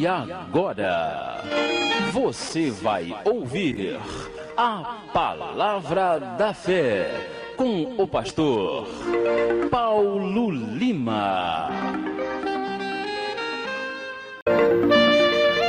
E agora, você vai ouvir a Palavra da Fé com o pastor Paulo Lima.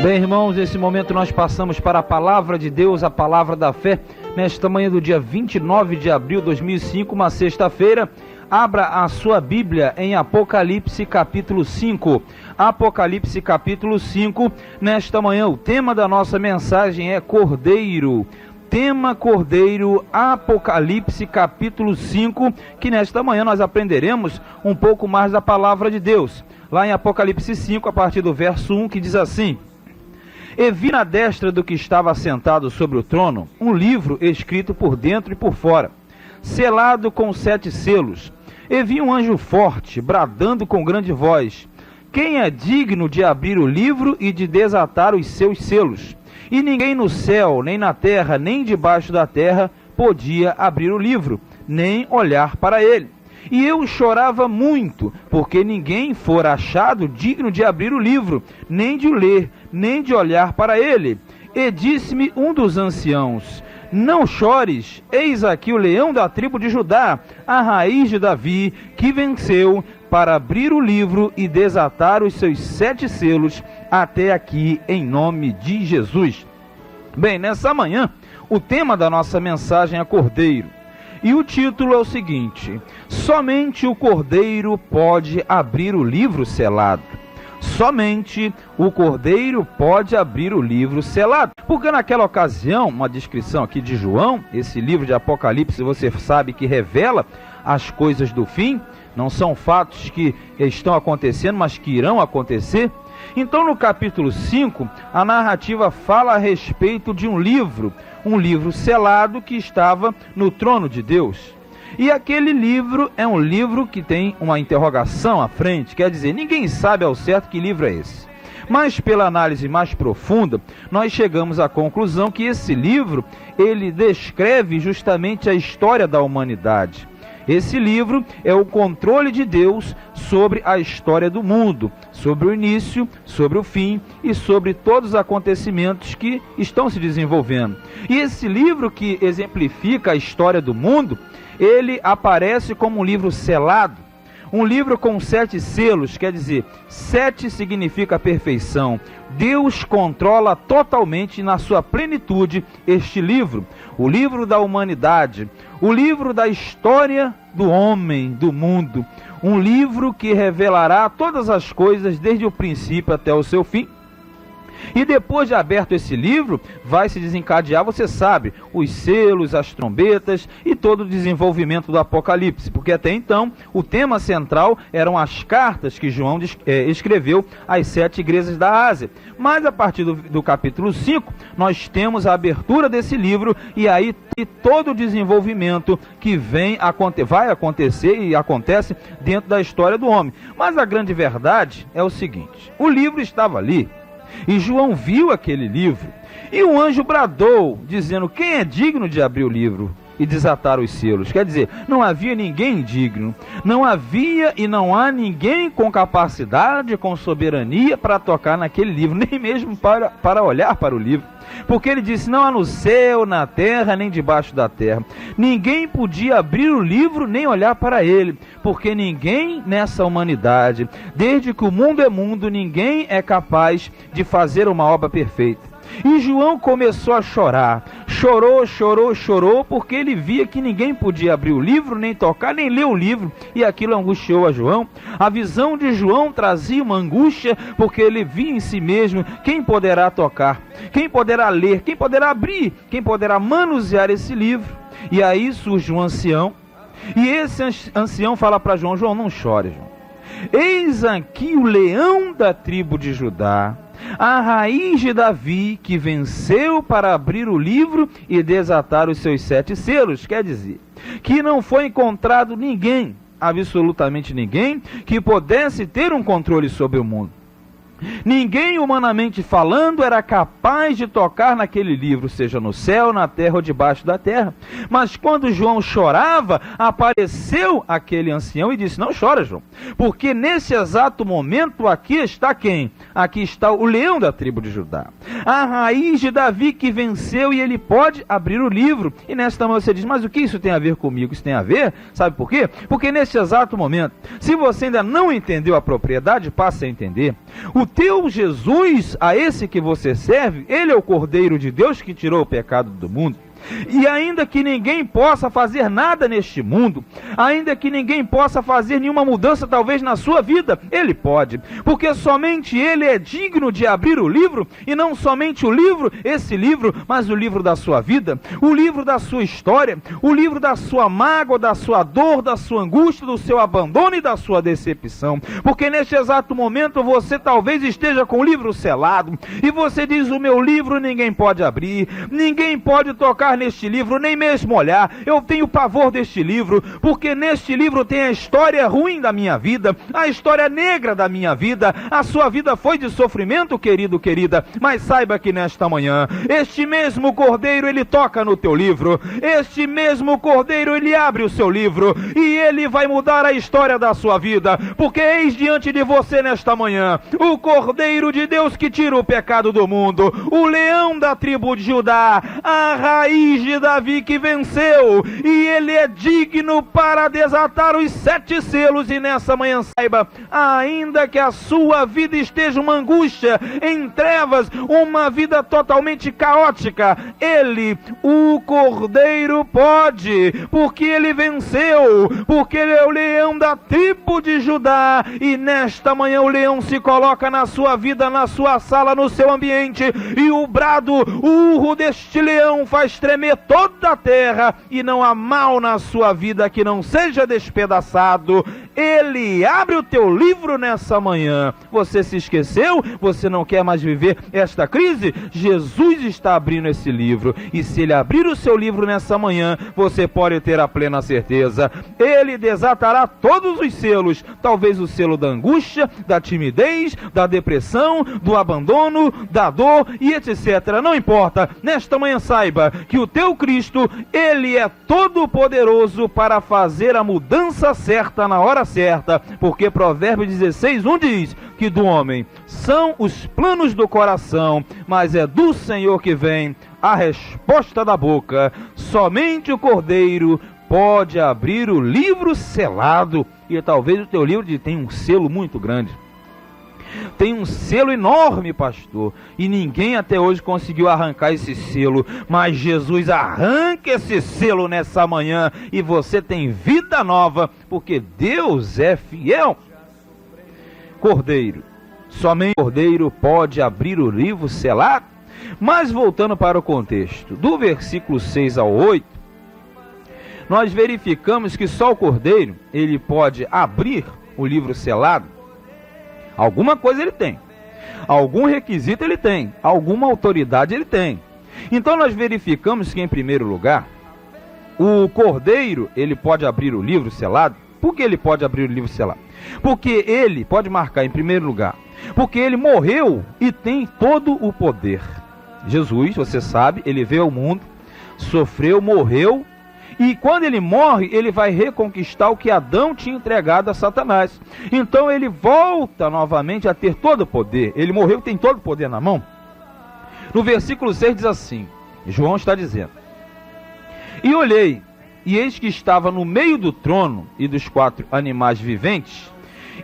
Bem, irmãos, nesse momento nós passamos para a Palavra de Deus, a Palavra da Fé, nesta manhã do dia 29 de abril de 2005, uma sexta-feira. Abra a sua Bíblia em Apocalipse capítulo 5. Apocalipse capítulo 5, nesta manhã o tema da nossa mensagem é Cordeiro. Tema Cordeiro, Apocalipse capítulo 5, que nesta manhã nós aprenderemos um pouco mais da Palavra de Deus. Lá em Apocalipse 5, a partir do verso 1, que diz assim: E vi na destra do que estava assentado sobre o trono um livro escrito por dentro e por fora, selado com 7 selos. E vi um anjo forte, bradando com grande voz: Quem é digno de abrir o livro e de desatar os seus selos? E ninguém no céu, nem na terra, nem debaixo da terra podia abrir o livro, nem olhar para ele. E eu chorava muito, porque ninguém fora achado digno de abrir o livro, nem de o ler, nem de olhar para ele. E disse-me um dos anciãos: Não chores, eis aqui o leão da tribo de Judá, a raiz de Davi, que venceu para abrir o livro e desatar os seus 7 selos até aqui, em nome de Jesus. Bem, nessa manhã, o tema da nossa mensagem é Cordeiro. E o título é o seguinte: Somente o Cordeiro pode abrir o livro selado. Somente o Cordeiro pode abrir o livro selado. Porque naquela ocasião, uma descrição aqui de João, esse livro de Apocalipse, você sabe que revela as coisas do fim, não são fatos que estão acontecendo, mas que irão acontecer. Então no capítulo 5, a narrativa fala a respeito de um livro selado que estava no trono de Deus. E aquele livro é um livro que tem uma interrogação à frente, quer dizer, ninguém sabe ao certo que livro é esse. Mas pela análise mais profunda, nós chegamos à conclusão que esse livro, ele descreve justamente a história da humanidade. Esse livro é o controle de Deus sobre a história do mundo, sobre o início, sobre o fim e sobre todos os acontecimentos que estão se desenvolvendo. E esse livro que exemplifica a história do mundo, ele aparece como um livro selado, um livro com 7 selos, quer dizer, 7 significa perfeição. Deus controla totalmente na sua plenitude este livro, o livro da humanidade, o livro da história do homem, do mundo, um livro que revelará todas as coisas desde o princípio até o seu fim. E depois de aberto esse livro, vai se desencadear, você sabe, os selos, as trombetas e todo o desenvolvimento do Apocalipse, porque até então o tema central eram as cartas que João escreveu às 7 igrejas da Ásia. Mas a partir do capítulo 5, nós temos a abertura desse livro e aí todo o desenvolvimento que vai acontecer e acontece dentro da história do homem. Mas a grande verdade é o seguinte: o livro estava ali, e João viu aquele livro, e um anjo bradou, dizendo: Quem é digno de abrir o livro e desatar os selos? Quer dizer, não havia ninguém digno, não havia e não há ninguém com capacidade, com soberania para tocar naquele livro, nem mesmo para olhar para o livro. Porque ele disse: Não há no céu, na terra, nem debaixo da terra. Ninguém podia abrir o livro nem olhar para ele, porque ninguém nessa humanidade, desde que o mundo é mundo, ninguém é capaz de fazer uma obra perfeita. E João começou a chorar, chorou, porque ele via que ninguém podia abrir o livro, nem tocar, nem ler o livro, e aquilo angustiou a João. A visão de João trazia uma angústia, porque ele via em si mesmo: quem poderá tocar, quem poderá ler, quem poderá abrir, quem poderá manusear esse livro? E aí surge um ancião, e esse ancião fala para João: João, não chore, João. Eis aqui o leão da tribo de Judá, a raiz de Davi, que venceu para abrir o livro e desatar os seus 7 selos. Quer dizer, que não foi encontrado ninguém, absolutamente ninguém, que pudesse ter um controle sobre o mundo. Ninguém, humanamente falando, era capaz de tocar naquele livro, seja no céu, na terra ou debaixo da terra. Mas quando João chorava, apareceu aquele ancião e disse: não chora, João, porque nesse exato momento aqui está quem? Aqui está o leão da tribo de Judá, a raiz de Davi que venceu, e ele pode abrir o livro. E nesta manhã você diz: mas o que isso tem a ver comigo? Isso tem a ver, sabe por quê? Porque nesse exato momento, se você ainda não entendeu a propriedade, passe a entender. O teu Jesus, a esse que você serve, ele é o Cordeiro de Deus que tirou o pecado do mundo. E ainda que ninguém possa fazer nada neste mundo, ainda que ninguém possa fazer nenhuma mudança talvez na sua vida, ele pode, porque somente ele é digno de abrir o livro, e não somente o livro, esse livro, mas o livro da sua vida, o livro da sua história, o livro da sua mágoa, da sua dor, da sua angústia, do seu abandono e da sua decepção. Porque neste exato momento você talvez esteja com o livro selado, e você diz: o meu livro ninguém pode abrir, ninguém pode tocar neste livro, nem mesmo olhar. Eu tenho pavor deste livro, porque neste livro tem a história ruim da minha vida, a história negra da minha vida. A sua vida foi de sofrimento, querido, querida, mas saiba que nesta manhã, este mesmo Cordeiro, ele toca no teu livro, este mesmo Cordeiro, ele abre o seu livro, e ele vai mudar a história da sua vida, porque eis diante de você nesta manhã, o Cordeiro de Deus que tira o pecado do mundo, o leão da tribo de Judá, a raiz de Davi que venceu, e ele é digno para desatar os 7 selos. E nessa manhã saiba, ainda que a sua vida esteja uma angústia, em trevas, uma vida totalmente caótica, ele, o Cordeiro, pode, porque ele venceu, porque ele é o leão da tribo de Judá. E nesta manhã o leão se coloca na sua vida, na sua sala, no seu ambiente, e o brado, o urro deste leão faz tremer toda a terra, e não há mal na sua vida que não seja despedaçado. Ele abre o teu livro nessa manhã. Você se esqueceu? Você não quer mais viver esta crise? Jesus está abrindo esse livro, e se ele abrir o seu livro nessa manhã, você pode ter a plena certeza, ele desatará todos os selos, talvez o selo da angústia, da timidez, da depressão, do abandono, da dor e etc. Não importa, nesta manhã saiba que o teu Cristo, ele é todo poderoso para fazer a mudança certa na hora certa, porque Provérbios 16:1 diz que do homem são os planos do coração, mas é do Senhor que vem a resposta da boca. Somente o Cordeiro pode abrir o livro selado. E talvez o teu livro tenha um selo muito grande, tem um selo enorme, pastor, e ninguém até hoje conseguiu arrancar esse selo, mas Jesus arranca esse selo nessa manhã, e você tem vida nova, porque Deus é fiel. Cordeiro, somente o Cordeiro pode abrir o livro selado. Mas voltando para o contexto, do versículo 6 ao 8, nós verificamos que só o Cordeiro, ele pode abrir o livro selado. Alguma coisa ele tem, algum requisito ele tem, alguma autoridade ele tem. Então nós verificamos que, em primeiro lugar, o Cordeiro, ele pode abrir o livro selado. Por que ele pode abrir o livro selado? Porque ele pode marcar, em primeiro lugar, porque ele morreu e tem todo o poder. Jesus, você sabe, ele veio ao mundo, sofreu, morreu, e quando ele morre, ele vai reconquistar o que Adão tinha entregado a Satanás. Então ele volta novamente a ter todo o poder. Ele morreu e tem todo o poder na mão. No versículo 6 diz assim, João está dizendo: e olhei, e eis que estava no meio do trono e dos 4 animais viventes,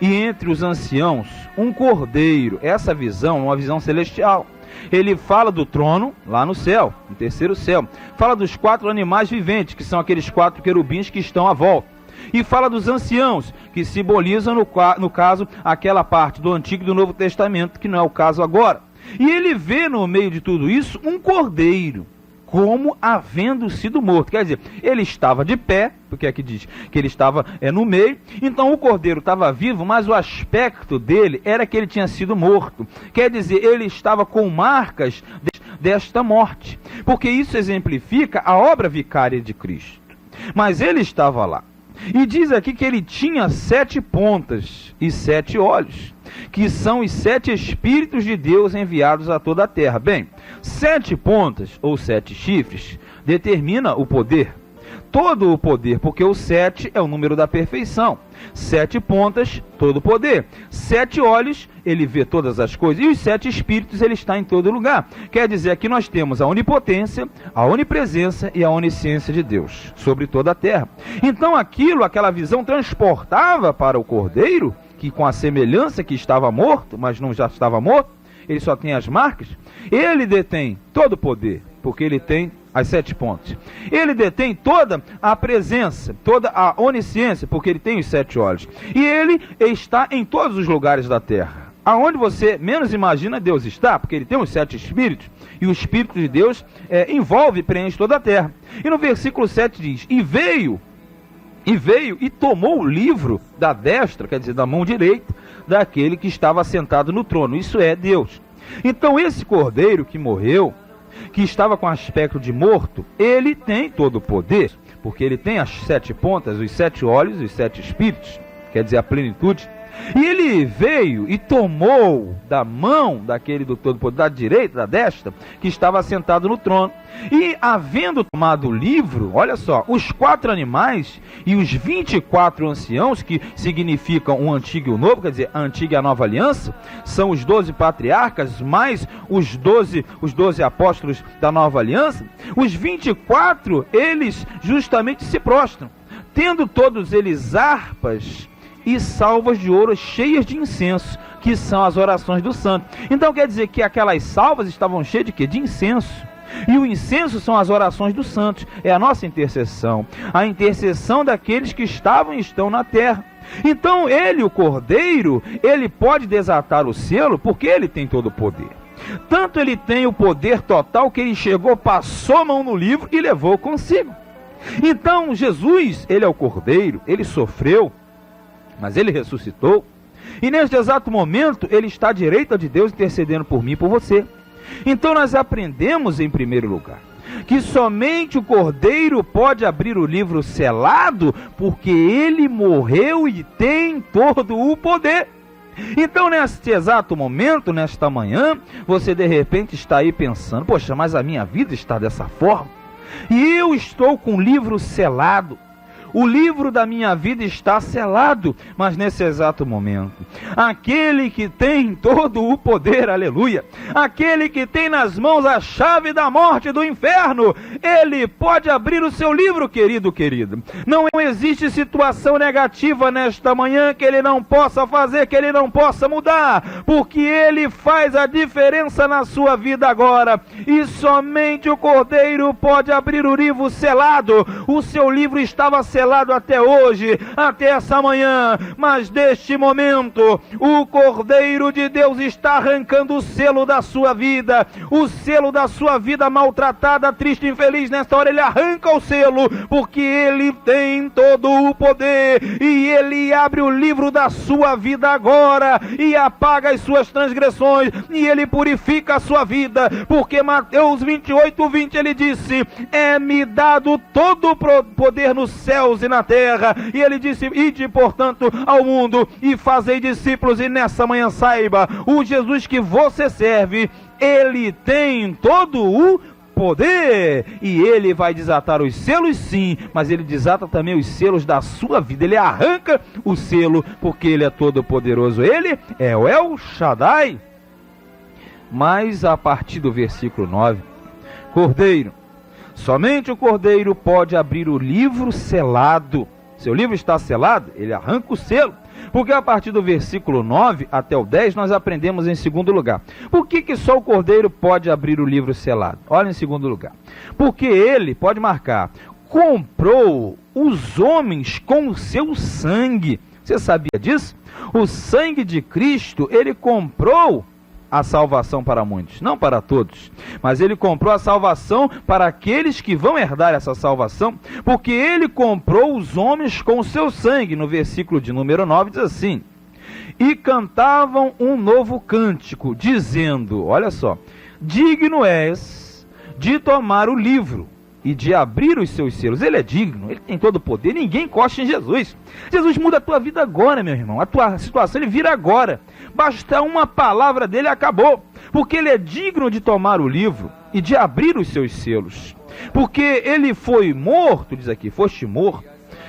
e entre os anciãos, um cordeiro. Essa visão é uma visão celestial. Ele fala do trono lá no céu, no terceiro céu. Fala dos 4 animais viventes, que são aqueles 4 querubins que estão à volta. E fala dos anciãos, que simbolizam, no caso, aquela parte do Antigo e do Novo Testamento, que não é o caso agora. E ele vê no meio de tudo isso um cordeiro, como havendo sido morto. Quer dizer, ele estava de pé, porque aqui diz que ele estava no meio. Então o cordeiro estava vivo, mas o aspecto dele era que ele tinha sido morto. Quer dizer, ele estava com marcas desta morte, porque isso exemplifica a obra vicária de Cristo. Mas ele estava lá. E diz aqui que ele tinha 7 pontas e 7 olhos. que são os 7 Espíritos de Deus enviados a toda a terra. Bem, 7 pontas ou 7 chifres determina o poder. Todo o poder, porque o 7 é o número da perfeição. 7 pontas, todo o poder. 7 olhos, ele vê todas as coisas. E os 7 espíritos, ele está em todo lugar. Quer dizer, aqui nós temos a onipotência, a onipresença e a onisciência de Deus sobre toda a terra. Então aquela visão transportava para o Cordeiro, que com a semelhança que estava morto, mas não já estava morto, ele só tem as marcas. Ele detém todo o poder, porque ele tem as 7 pontas. Ele detém toda a presença, toda a onisciência, porque ele tem os 7 olhos. E ele está em todos os lugares da terra. Aonde você menos imagina, Deus está, porque ele tem os 7 espíritos, e o Espírito de Deus envolve e preenche toda a terra. E no versículo 7 diz, e veio e tomou o livro da destra, quer dizer, da mão direita, daquele que estava sentado no trono. Isso é Deus. Então esse cordeiro que morreu, que estava com aspecto de morto, ele tem todo o poder, porque ele tem as 7 pontas, os 7 olhos, os 7 espíritos, quer dizer, a plenitude. E ele veio e tomou da mão daquele do todo-poder, da direita, da destra, que estava sentado no trono. E havendo tomado o livro, olha só, os 4 animais e os 24 anciãos, que significam o antigo e o novo, quer dizer, a antiga e a nova aliança, são os 12 patriarcas, mais os 12 apóstolos da nova aliança. Os 24, eles justamente se prostram, tendo todos eles harpas e salvas de ouro cheias de incenso, que são as orações do santo. Então quer dizer que aquelas salvas estavam cheias de quê? De incenso. E o incenso são as orações dos santos, é a nossa intercessão, a intercessão daqueles que estavam e estão na terra. Então ele, o Cordeiro, ele pode desatar o selo, porque ele tem todo o poder. Tanto ele tem o poder total que ele chegou, passou a mão no livro e levou consigo. Então Jesus, ele é o Cordeiro, ele sofreu, mas ele ressuscitou, e neste exato momento ele está à direita de Deus intercedendo por mim e por você. Então nós aprendemos em primeiro lugar que somente o Cordeiro pode abrir o livro selado, porque ele morreu e tem todo o poder. Então neste exato momento, nesta manhã, você de repente está aí pensando, poxa, mas a minha vida está dessa forma, e eu estou com o livro selado. O livro da minha vida está selado, mas nesse exato momento, aquele que tem todo o poder, aleluia, aquele que tem nas mãos a chave da morte e do inferno, ele pode abrir o seu livro, querido. Não existe situação negativa nesta manhã que ele não possa fazer, que ele não possa mudar, porque ele faz a diferença na sua vida agora, e somente o Cordeiro pode abrir o livro selado. O seu livro estava selado até hoje, até essa manhã, mas neste momento o Cordeiro de Deus está arrancando o selo da sua vida, o selo da sua vida maltratada, triste, infeliz. Nesta hora ele arranca o selo, porque ele tem todo o poder, e ele abre o livro da sua vida agora, e apaga as suas transgressões, e ele purifica a sua vida, porque Mateus 28:20 ele disse, é-me dado todo o poder nos céus e na terra, e ele disse, ide portanto ao mundo e fazei discípulos. E nessa manhã saiba, o Jesus que você serve, ele tem todo o poder, e ele vai desatar os selos sim, mas ele desata também os selos da sua vida, ele arranca o selo, porque ele é todo poderoso, ele é o El Shaddai. Mas a partir do versículo 9, Cordeiro, somente o Cordeiro pode abrir o livro selado. Seu livro está selado, ele arranca o selo. Porque a partir do versículo 9 até o 10, nós aprendemos em segundo lugar. Por que só o Cordeiro pode abrir o livro selado? Olha em segundo lugar. Porque ele, pode marcar, comprou os homens com o seu sangue. Você sabia disso? O sangue de Cristo, ele comprou a salvação para muitos, não para todos, mas ele comprou a salvação para aqueles que vão herdar essa salvação, porque ele comprou os homens com o seu sangue. No versículo de número 9 diz assim, e cantavam um novo cântico, dizendo, olha só, digno és de tomar o livro e de abrir os seus selos. Ele é digno, ele tem todo o poder, ninguém encosta em Jesus. Jesus muda a tua vida agora, meu irmão, a tua situação ele vira agora. Basta uma palavra dele e acabou, porque ele é digno de tomar o livro e de abrir os seus selos. Porque ele foi morto, diz aqui, foste morto,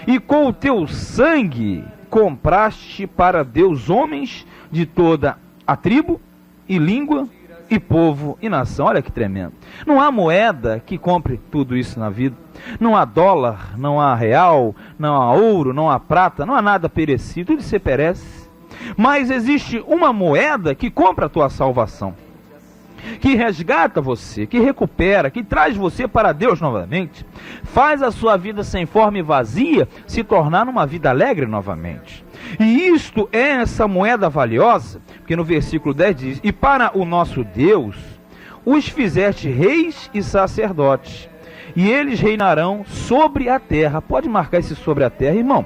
e com o teu sangue compraste para Deus homens de toda a tribo e língua e povo e nação. Olha que tremendo. Não há moeda que compre tudo isso na vida. Não há dólar, não há real, não há ouro, não há prata, não há nada perecido, tudo se perece. Mas existe uma moeda que compra a tua salvação, que resgata você, que recupera, que traz você para Deus novamente, faz a sua vida sem forma e vazia se tornar uma vida alegre novamente. E isto é essa moeda valiosa, porque no versículo 10 diz: e para o nosso Deus os fizeste reis e sacerdotes, e eles reinarão sobre a terra. Pode marcar esse sobre a terra, irmão.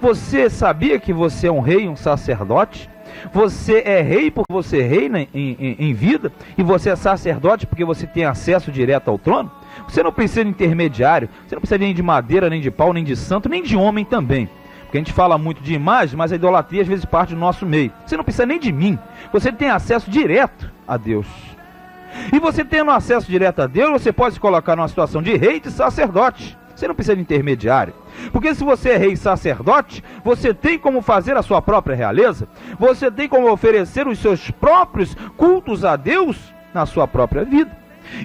Você sabia que você é um rei e um sacerdote? Você é rei porque você reina em vida, e você é sacerdote porque você tem acesso direto ao trono. Você não precisa de intermediário, você não precisa nem de madeira, nem de pau, nem de santo, nem de homem também. Porque a gente fala muito de imagem, mas a idolatria às vezes parte do nosso meio. Você não precisa nem de mim, você tem acesso direto a Deus. E você tendo acesso direto a Deus, você pode se colocar numa situação de rei e de sacerdote. Você não precisa de intermediário. Porque se você é rei e sacerdote, você tem como fazer a sua própria realeza. Você tem como oferecer os seus próprios cultos a Deus na sua própria vida.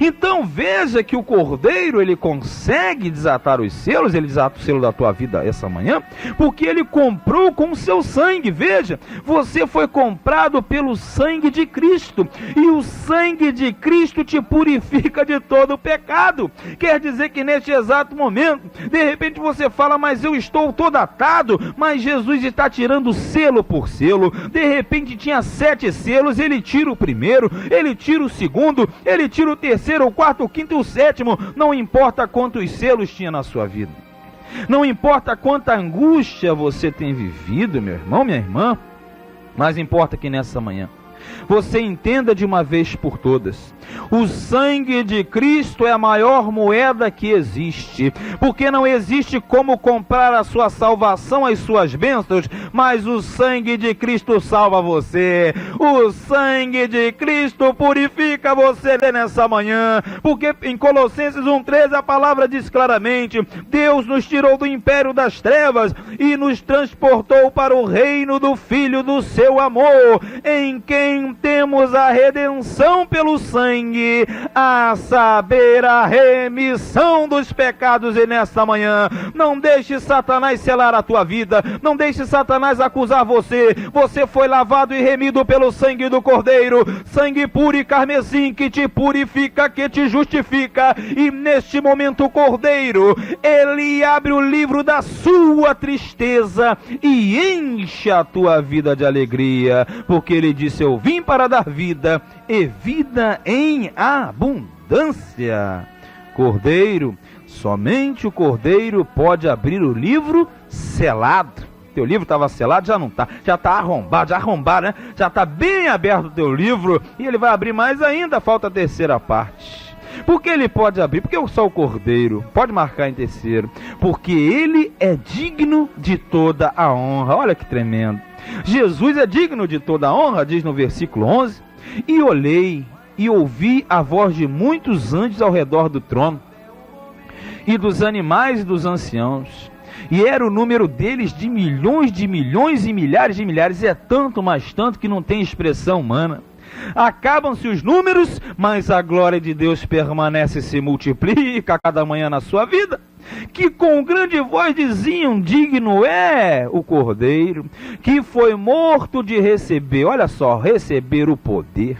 Então veja que o Cordeiro, ele consegue desatar os selos, ele desata o selo da tua vida essa manhã, porque ele comprou com o seu sangue. Veja, você foi comprado pelo sangue de Cristo, e o sangue de Cristo te purifica de todo o pecado. Quer dizer que neste exato momento, de repente você fala: mas eu estou todo atado, mas Jesus está tirando selo por selo. De repente tinha 7 selos, ele tira o primeiro, ele tira o segundo, ele tira o terceiro, o quarto, o quinto e o sétimo. Não importa quantos selos tinha na sua vida, não importa quanta angústia você tem vivido, meu irmão, minha irmã, mas importa que nessa manhã você entenda de uma vez por todas: o sangue de Cristo é a maior moeda que existe, porque não existe como comprar a sua salvação, as suas bênçãos, mas o sangue de Cristo salva você. O sangue de Cristo purifica você nessa manhã, porque em Colossenses 1,13 a palavra diz claramente: Deus nos tirou do império das trevas e nos transportou para o reino do Filho do seu amor, em quem temos a redenção pelo sangue, a saber, a remissão dos pecados. E nesta manhã, não deixe Satanás selar a tua vida, não deixe Satanás acusar você. Você foi lavado e remido pelo sangue do Cordeiro, sangue puro e carmesim, que te purifica, que te justifica. E neste momento o Cordeiro, ele abre o livro da sua tristeza e enche a tua vida de alegria, porque ele disse: eu vim para dar vida, e vida em abundância. Cordeiro, somente o Cordeiro pode abrir o livro selado. Teu livro estava selado, já não está, já está arrombado, né? Já está bem aberto o teu livro, e ele vai abrir mais ainda. Falta a terceira parte. Por que ele pode abrir? Porque só o Cordeiro pode marcar em terceiro, porque ele é digno de toda a honra. Olha que tremendo. Jesus é digno de toda a honra, diz no versículo 11: e olhei e ouvi a voz de muitos anjos ao redor do trono, e dos animais e dos anciãos, e era o número deles de milhões e milhares de milhares. É tanto, mas tanto, que não tem expressão humana. Acabam-se os números, mas a glória de Deus permanece e se multiplica a cada manhã na sua vida. Que com grande voz diziam: digno é o Cordeiro, que foi morto, de receber, olha só, receber o poder,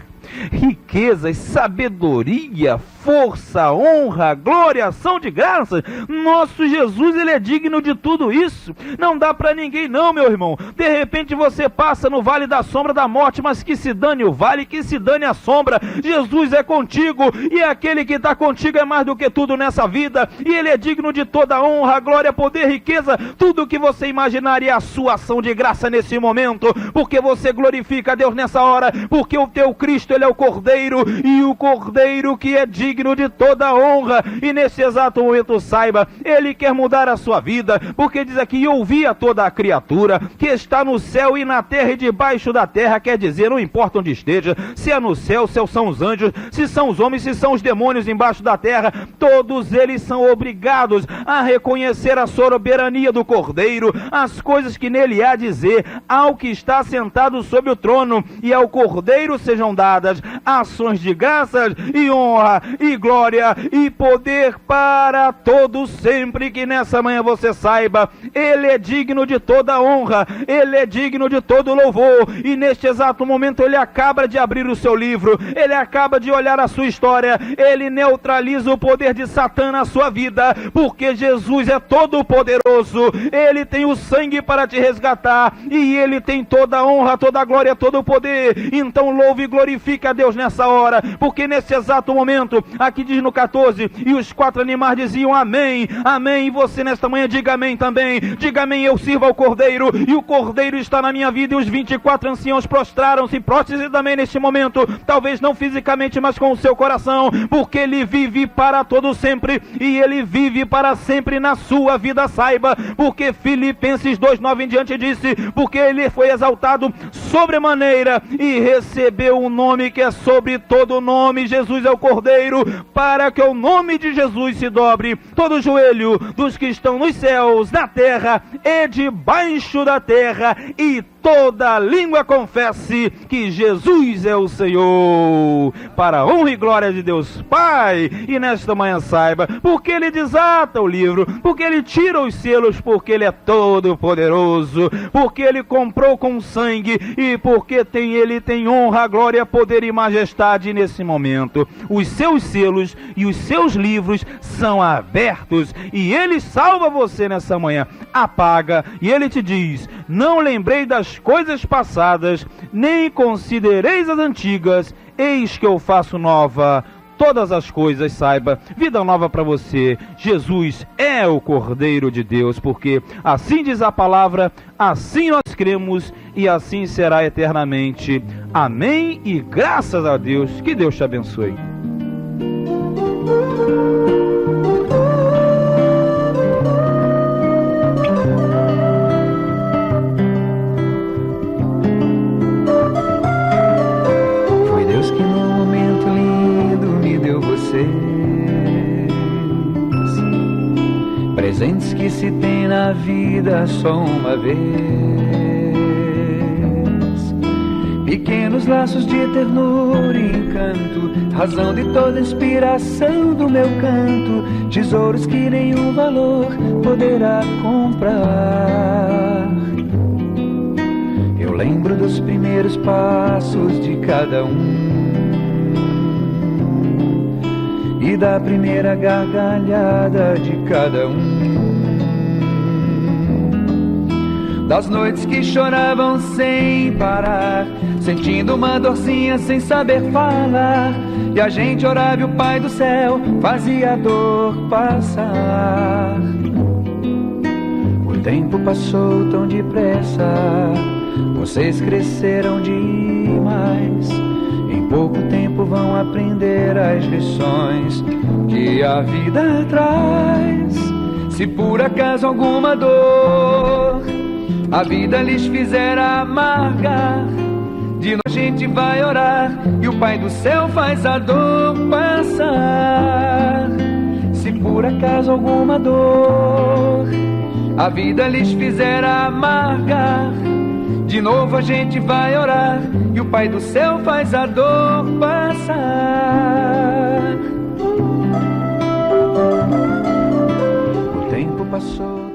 riquezas, sabedoria, força, honra, glória, ação de graças. Nosso Jesus, ele é digno de tudo isso. Não dá para ninguém não, meu irmão. De repente você passa no vale da sombra da morte, mas que se dane o vale, que se dane a sombra. Jesus é contigo, e aquele que está contigo é mais do que tudo nessa vida, e ele é digno de toda honra, glória, poder, riqueza, tudo o que você imaginar, e a sua ação de graça nesse momento, porque você glorifica a Deus nessa hora, porque o teu Cristo momento ele é o Cordeiro, e o Cordeiro que é digno de toda honra. E nesse exato momento saiba, ele quer mudar a sua vida, porque diz aqui: e ouvi a toda a criatura que está no céu e na terra e debaixo da terra. Quer dizer, não importa onde esteja, se é no céu, se são os anjos, se são os homens, se são os demônios embaixo da terra, todos eles são obrigados a reconhecer a soberania do Cordeiro, as coisas que nele há a dizer ao que está sentado sobre o trono, e ao Cordeiro sejam dadas ações de graças e honra e glória e poder para todos sempre. Que nessa manhã você saiba, ele é digno de toda honra, ele é digno de todo louvor, e neste exato momento ele acaba de abrir o seu livro, ele acaba de olhar a sua história, ele neutraliza o poder de Satã na sua vida, porque Jesus é todo poderoso, ele tem o sangue para te resgatar, e ele tem toda a honra, toda a glória, todo o poder. Então louve e glorifique a Deus nessa hora, porque nesse exato momento, aqui diz no 14, e os 4 animais diziam amém, amém, e você nesta manhã diga amém também, diga amém, eu sirvo ao Cordeiro, e o Cordeiro está na minha vida. E os 24 anciãos prostraram-se, prostre-se também neste momento, talvez não fisicamente, mas com o seu coração, porque ele vive para todo sempre, e ele vive para sempre na sua vida, saiba, porque Filipenses 2:9 em diante disse: porque ele foi exaltado sobremaneira e recebeu um nome que é sobre todo nome. Jesus é o Cordeiro, para que o nome de Jesus se dobre todo o joelho dos que estão nos céus, na terra e debaixo da terra, e toda língua confesse que Jesus é o Senhor, para a honra e glória de Deus Pai. E nesta manhã saiba, porque ele desata o livro, porque ele tira os selos, porque ele é todo poderoso, porque ele comprou com sangue, e porque ele tem honra, glória, poder e majestade nesse momento. Os seus selos e os seus livros são abertos, e ele salva você nessa manhã, apaga, e ele te diz: não lembrei das coisas passadas, nem considereis as antigas, eis que eu faço nova todas as coisas. Saiba, vida nova para você. Jesus é o Cordeiro de Deus, porque assim diz a palavra, assim nós cremos, e assim será eternamente. Amém e graças a Deus. Que Deus te abençoe. Presentes que se tem na vida só uma vez, pequenos laços de ternura e encanto, razão de toda inspiração do meu canto, tesouros que nenhum valor poderá comprar. Eu lembro dos primeiros passos de cada e da primeira gargalhada de cada das noites que choravam sem parar, sentindo uma dorzinha sem saber falar, e a gente orava e o Pai do céu fazia a dor passar. O tempo passou tão depressa, vocês cresceram demais, em pouco tempo vão aprender as lições que a vida traz. Se por acaso alguma dor a vida lhes fizer amargar, de novo a gente vai orar e o Pai do céu faz a dor passar. Se por acaso alguma dor a vida lhes fizer amargar, de novo a gente vai orar e o Pai do céu faz a dor passar. O tempo passou